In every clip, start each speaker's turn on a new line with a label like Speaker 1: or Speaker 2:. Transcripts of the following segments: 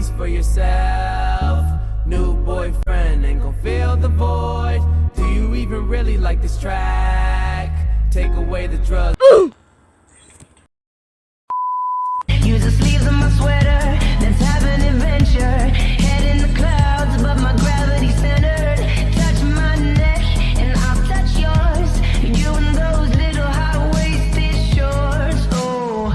Speaker 1: piece for yourself. New boyfriend ain't gon' fill the void. Do you even really like this track? Take away the drugs.
Speaker 2: Use the sleeves of my sweater, let's have an adventure. Head in the clouds, but my gravity centered. Touch my neck, and I'll touch yours. You and those little high-waisted shorts, oh.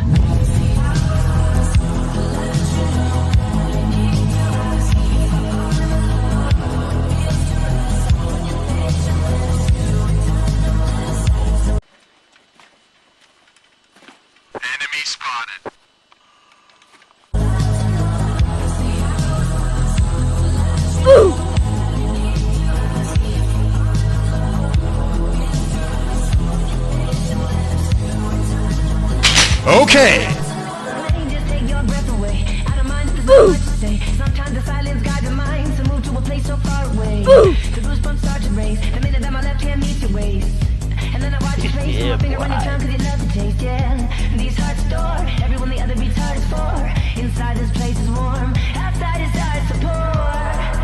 Speaker 3: Enemy spotted. Okay.
Speaker 2: Just take your breath away. Out of mind, there's not much to say. Sometimes the silence guides your mind to move to a place so far away. The goosebumps start to race the minute that my left hand meets your waist. And then I watch your face, put my finger on your tongue 'cause you love the taste, yeah. These hearts adore everyone the other beats hard is for. Inside this place is warm, outside is ice to pour.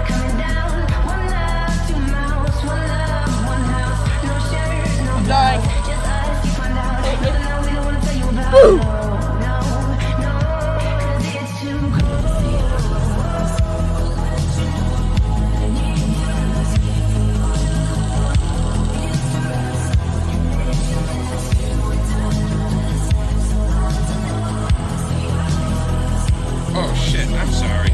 Speaker 2: Coming down, one love, two mouths, one love, one house. No shirt, no blood, just us, you find out. Nothing that we don't wanna tell you about. No, no, no, 'cause it's too cold.
Speaker 3: Oh shit, I'm sorry.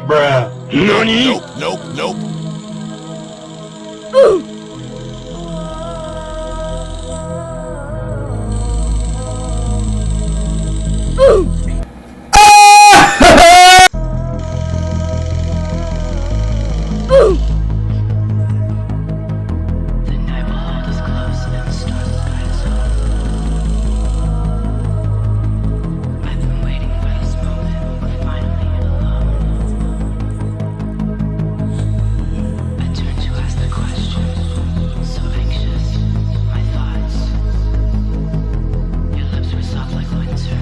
Speaker 4: Bruh. Nani?
Speaker 3: Nope, nope, nope.
Speaker 2: The night will hold us close and the stars will guide us home. I've been waiting for this moment. We're finally alone. I turn to ask the question. So anxious, my thoughts. Your lips were soft like winter.